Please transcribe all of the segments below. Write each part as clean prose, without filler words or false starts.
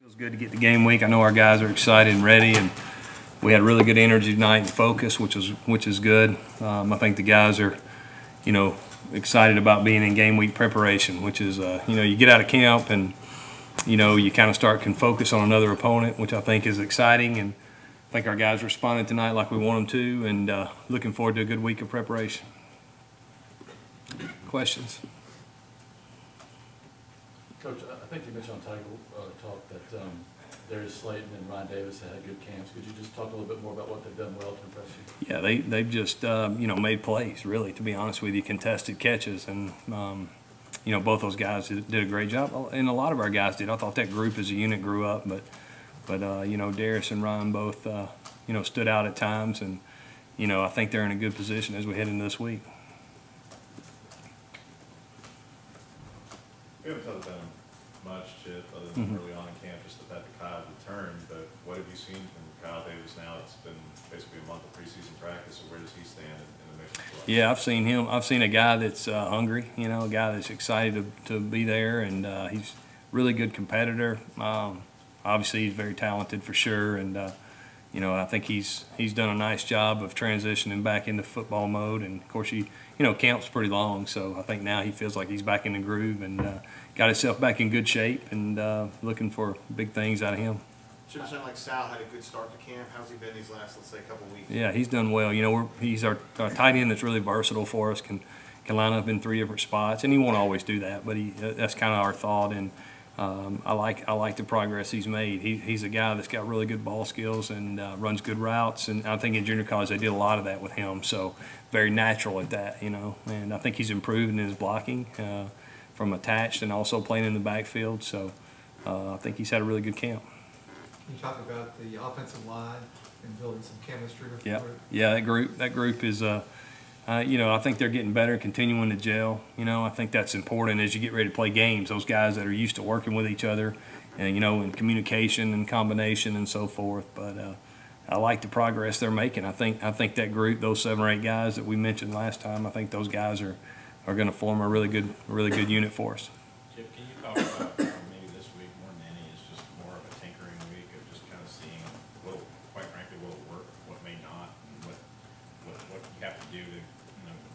Feels good to get the game week. I know our guys are excited and ready, and we had really good energy tonight and focus, which is good. I think the guys are, excited about being in game week preparation, which is, you get out of camp and, you kind of can focus on another opponent, which I think is exciting. And I think our guys responded tonight like we want them to, and looking forward to a good week of preparation. Questions? Coach, I think you mentioned on talk that Darius Slayton and Ryan Davis had good camps. Could you just talk a little bit more about what they've done well to impress you? Yeah, they've just made plays, really, to be honest with you, contested catches, and both those guys did a great job, and a lot of our guys did. I thought that group as a unit grew up, but Darius and Ryan both stood out at times, and I think they're in a good position as we head into this week. We haven't talked about him much, Chip, other than early on in camp, just the fact that Kyle returned. But what have you seen from Kyle Davis now? It's been basically a month of preseason practice, so where does he stand in the mix? Yeah, I've seen him. I've seen a guy that's hungry, a guy that's excited to be there, and he's a really good competitor. Obviously, he's very talented for sure, and I think he's done a nice job of transitioning back into football mode. And of course, camp's pretty long, so I think now he feels like he's back in the groove and got himself back in good shape, and looking for big things out of him. Chip, it sounded like Sal had a good start to camp. How's he been these last, let's say, couple weeks? Yeah, he's done well. He's our tight end that's really versatile for us. Can line up in 3 different spots, and he won't always do that, but that's kind of our thought. And I like the progress he's made. He's a guy that's got really good ball skills and runs good routes. And I think in junior college they did a lot of that with him. So very natural at that, And I think he's improved in his blocking from attached and also playing in the backfield. So I think he's had a really good camp. Can you talk about the offensive line and building some chemistry with yeah. the group? Yeah, that group is, I think they're getting better, continuing to gel. I think that's important as you get ready to play games. Those guys that are used to working with each other, and in communication and combination and so forth. But I like the progress they're making. I think that group, those 7 or 8 guys that we mentioned last time, I think those guys are going to form a really good unit for us. Chip, can you talk about maybe this week more than any is just more of a tinkering week of just kind of seeing quite frankly, will it work, what may not, and what you have to do to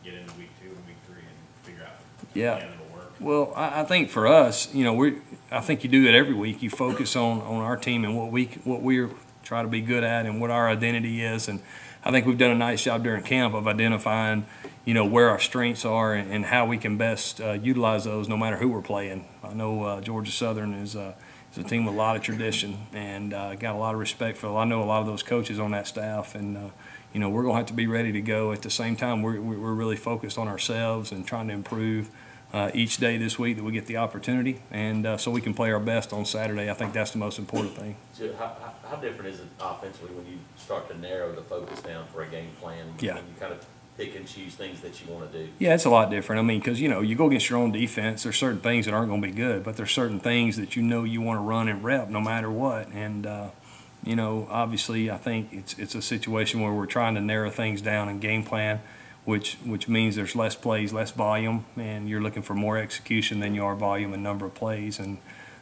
get into week 2 and week 3 and figure out yeah. It'll work. Well, I think for us, I think you do it every week. You focus on our team and what we're trying to be good at and what our identity is. And I think we've done a nice job during camp of identifying, where our strengths are and how we can best utilize those no matter who we're playing. I know Georgia Southern is a team with a lot of tradition and got a lot of respect for. I know a lot of those coaches on that staff, and we're going to have to be ready to go. At the same time, we're really focused on ourselves and trying to improve each day this week that we get the opportunity, and so we can play our best on Saturday. I think that's the most important thing. So how different is it offensively when you start to narrow the focus down for a game plan? Yeah. When you kind of pick and choose things that you want to do? Yeah, it's a lot different. I mean, because, you go against your own defense, there's certain things that aren't going to be good, but there's certain things that you want to run and rep no matter what. And, obviously I think it's a situation where we're trying to narrow things down and game plan, which means there's less plays, less volume, and you're looking for more execution than you are volume and number of plays. And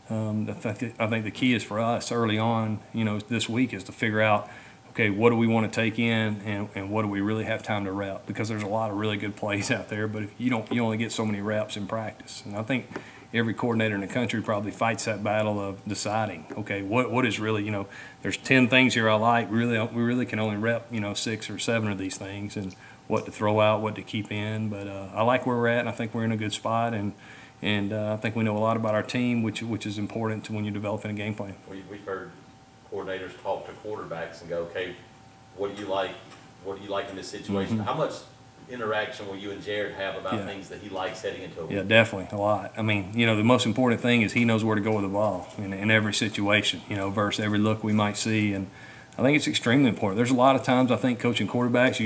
I think the key is for us early on, this week is to figure out, okay, what do we want to take in and what do we really have time to rep? Because there's a lot of really good plays out there, but if you only get so many reps in practice. And I think every coordinator in the country probably fights that battle of deciding, okay, what is really, there's 10 things here I like. We really can only rep, 6 or 7 of these things, and what to throw out, what to keep in. But I like where we're at, and I think we're in a good spot, and I think we know a lot about our team, which is important to when you're developing a game plan. We've heard coordinators talk to quarterbacks and go, okay, what do you like? What do you like in this situation? How much interaction will you and Jared have about things that he likes heading into a week? Yeah, definitely, a lot. I mean, the most important thing is he knows where to go with the ball in every situation, versus every look we might see. And I think it's extremely important. There's a lot of times I think coaching quarterbacks,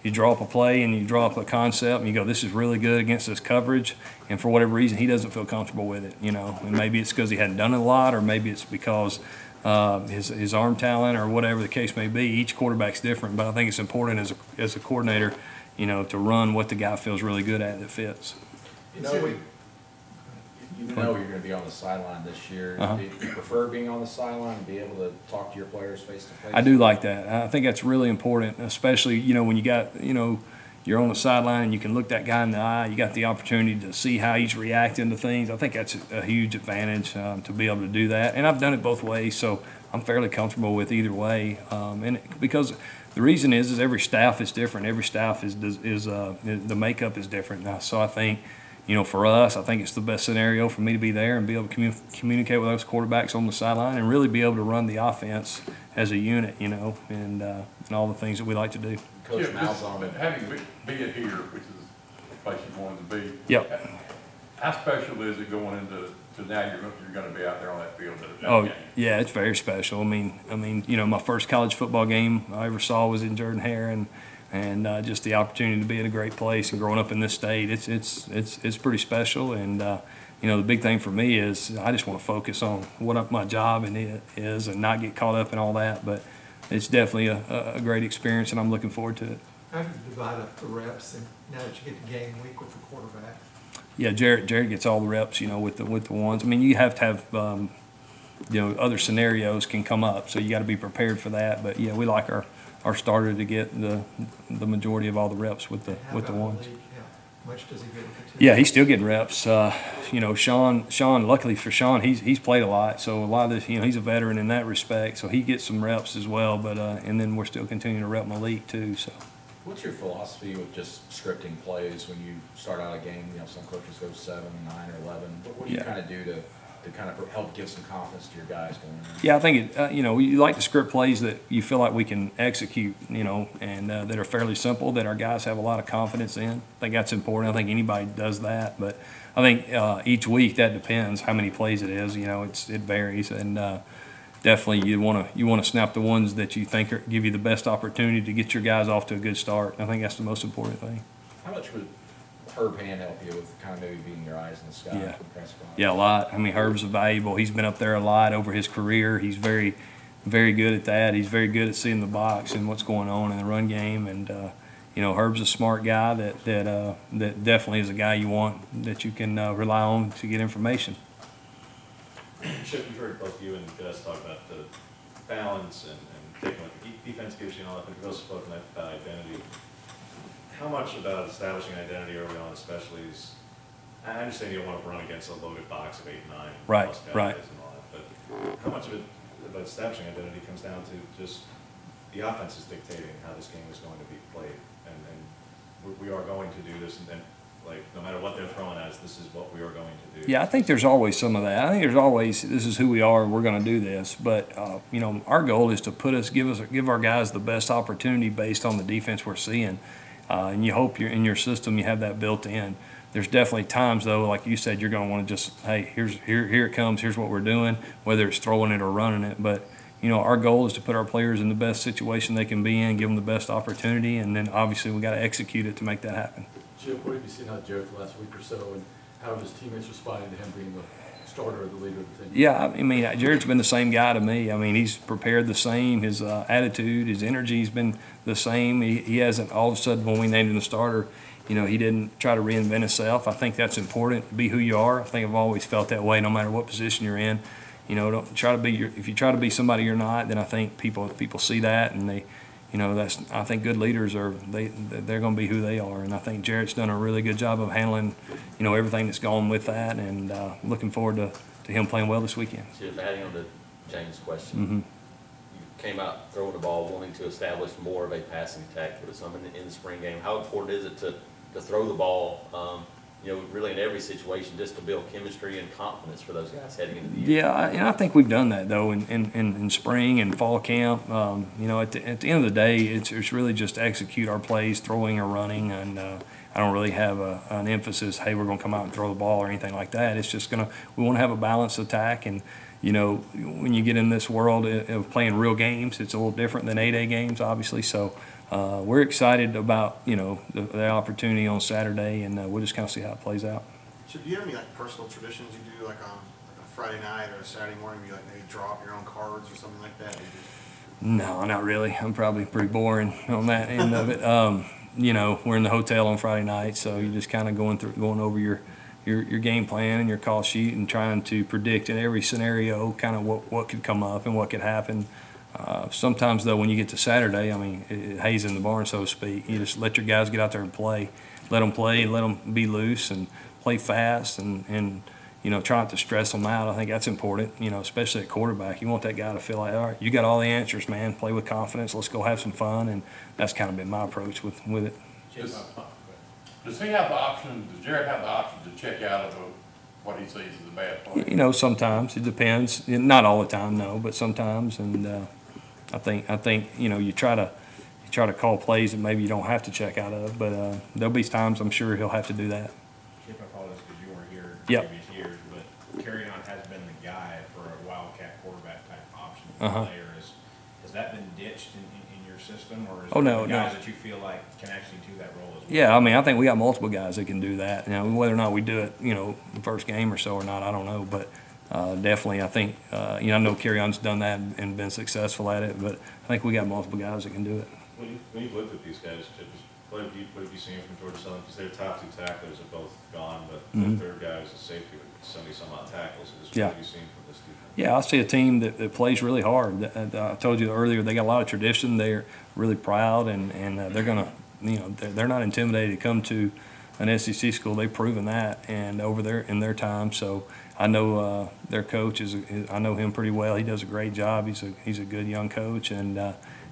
you draw up a play and you draw up a concept and you go, this is really good against this coverage, and for whatever reason he doesn't feel comfortable with it, and maybe it's because he hadn't done it a lot, or maybe it's because his arm talent or whatever the case may be. Each quarterback's different, but I think it's important as a coordinator, to run what the guy feels really good at that fits. You You know you're gonna be on the sideline this year. Do you prefer being on the sideline and be able to talk to your players face to face? I do like that. I think that's really important, especially, when you got, you're on the sideline and you can look that guy in the eye. You got the opportunity to see how he's reacting to things. I think that's a huge advantage to be able to do that. And I've done it both ways, so I'm fairly comfortable with either way. Because the reason is every staff is different. Every staff is the makeup is different now. So I think, for us, I think it's the best scenario for me to be there and be able to communicate with those quarterbacks on the sideline and really be able to run the offense as a unit, and all the things that we like to do. Coach Yeah, Malzahn. having been here, which is the place you wanted to be. Yep. How special is it going into now you're going to be out there on that field at that Oh, game? yeah, it's very special. I mean, my first college football game I ever saw was in Jordan-Hare, and just the opportunity to be in a great place and growing up in this state, it's pretty special. And the big thing for me is I just want to focus on what my job is and not get caught up in all that. But it's definitely a great experience, and I'm looking forward to it. How do you divide up the reps and now that you get the game week with the quarterback? Yeah, Jared gets all the reps, with the ones. I mean, you have to have, other scenarios can come up, so you got to be prepared for that. But yeah, we like our starter to get the majority of all the reps with the ones. How much does he get with the two? Yeah, he's still getting reps. Sean. Luckily for Sean, he's played a lot, so a lot of this, he's a veteran in that respect, so he gets some reps as well. But and then we're still continuing to rep Malik too. So. What's your philosophy with just scripting plays when you start out a game? Some coaches go 7, 9, or 11. What do you kind of do to kind of help give some confidence to your guys going in? Yeah, I think you like to script plays that you feel like we can execute, and that are fairly simple, that our guys have a lot of confidence in. I think that's important. I think anybody does that, but I think each week that depends how many plays it is. It varies, and definitely you want to snap the ones that you think give you the best opportunity to get your guys off to a good start. I think that's the most important thing. How much would Herb Hand help you with kind of maybe being your eyes in the sky? Yeah. For the press box? Yeah, a lot. I mean, Herb's valuable. He's been up there a lot over his career. He's very, very good at that. He's very good at seeing the box and what's going on in the run game. And Herb's a smart guy that definitely is a guy you want, that you can rely on to get information. Chip, you've heard both you and Gus talk about the balance and taking what the defense gives you and all that, but you've also spoken about identity. How much about establishing identity early on, especially is, I understand you don't want to run against a loaded box of 8, 9 Right, plus guys right. and all that, but how much of it about establishing identity comes down to just the offense is dictating how this game is going to be played, and we are going to do this, and like, no matter what they're throwing at us, this is what we are going to do. Yeah, I think there's always some of that. I think there's always, this is who we are, and we're going to do this. But our goal is to give our guys the best opportunity based on the defense we're seeing, and you hope in your system you have that built in. There's definitely times though, like you said, you're going to want to just, hey, here it comes. Here's what we're doing, whether it's throwing it or running it. But our goal is to put our players in the best situation they can be in, give them the best opportunity, and then obviously we got to execute it to make that happen. Chip, what have you seen out of Jared the last week or so, and how have his teammates responded to him being the starter or the leader of the team? Yeah, I mean, Jared's been the same guy to me. I mean, he's prepared the same. His attitude, his energy's been the same. He hasn't, all of a sudden, when we named him the starter, he didn't try to reinvent himself. I think that's important, to be who you are. I think I've always felt that way, no matter what position you're in. Don't try to be if you try to be somebody you're not, then I think people see that, and they, I think good leaders they're going to be who they are, and I think Jarrett's done a really good job of handling, everything that's gone with that, and looking forward to him playing well this weekend. Chip, adding on to James' question, Mm-hmm. you came out throwing the ball, wanting to establish more of a passing attack with some in the spring game. How important is it to throw the ball, really in every situation, just to build chemistry and confidence for those guys heading into the year? Yeah, and I think we've done that though in spring and fall camp. At the end of the day, it's really just to execute our plays, throwing or running, and I don't really have an emphasis. Hey, we're going to come out and throw the ball or anything like that. It's just we want to have a balanced attack, and when you get in this world of playing real games, it's a little different than 8A games, obviously. So. We're excited about the opportunity on Saturday, and we'll just kind of see how it plays out. So do you have any personal traditions you do, like on a Friday night or a Saturday morning? You maybe draw up your own cards or something like that? No, not really. I'm probably pretty boring on that end of it. We're in the hotel on Friday night, so you're just kind of going over your your game plan and your call sheet and trying to predict in every scenario kind of what could come up and what could happen. Sometimes, though, when you get to Saturday, I mean, it hay's in the barn, so to speak. You just let your guys get out there and play. Let them play and let them be loose and play fast and you know, try not to stress them out. I think that's important, you know, especially at quarterback. You want that guy to feel like, all right, you got all the answers, man. Play with confidence. Let's go have some fun. And that's kind of been my approach with it. Does he have the option, does Jared have the option to check out of what he sees as a bad play? You know, sometimes it depends. Not all the time, no, but sometimes. And I think you know, you try to call plays that maybe you don't have to check out of, but there'll be times I'm sure he'll have to do that. Chip, I apologize because you weren't here Yep. previous years, but Carryon has been the guy for a wildcat quarterback type option Uh-huh. player. Has that been ditched in your system, or is Oh, there no, guys no. that you feel like can actually do that role as well? Yeah, I mean, I think we got multiple guys that can do that. Now, whether or not we do it, you know, the first game or so or not, I don't know. But definitely, I think, you know, I know Carryon's done that and been successful at it. But I think we got multiple guys that can do it. When you've looked at these guys, Chip, what have you seen from Georgia Southern? Because their top two tacklers are both gone, but Mhm. the third guy is a safety with 70-some-odd tackles. Just Yeah. what have you seen from this defense? Yeah, I see a team that plays really hard. I told you earlier, they got a lot of tradition. They're really proud, and they're going to, you know, they're not intimidated to come to an SEC school. They've proven that, and over there in their time. So I know their coach I know him pretty well. He does a great job. He's a good young coach, and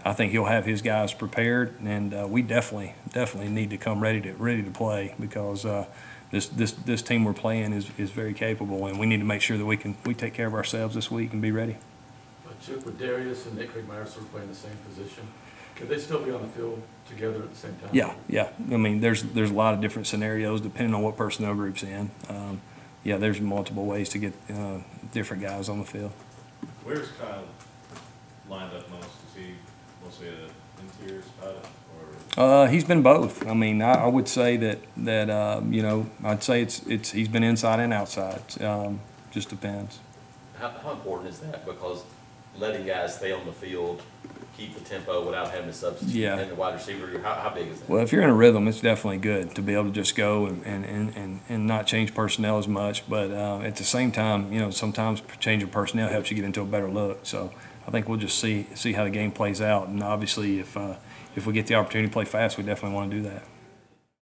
I think he'll have his guys prepared. And we definitely need to come ready to play because this team we're playing is very capable, and we need to make sure that we take care of ourselves this week and be ready. Chip, with Darius and Nick Kriegmeyer sort of playing the same position, could they still be on the field together at the same time? Yeah. I mean, there's a lot of different scenarios depending on what personnel group's in. Yeah, there's multiple ways to get different guys on the field. Where's Kyle lined up most? Is he mostly an interior spot, or? He's been both. I mean, I would say that you know, I'd say he's been inside and outside. Just depends. How important is that? Because letting guys stay on the field, keep the tempo without having to substitute, Yeah. and the wide receiver, how big is that? Well, if you're in a rhythm, it's definitely good to be able to just go and not change personnel as much. But at the same time, you know, sometimes changing personnel helps you get into a better look. So I think we'll just see how the game plays out. And obviously, if we get the opportunity to play fast, we definitely want to do that.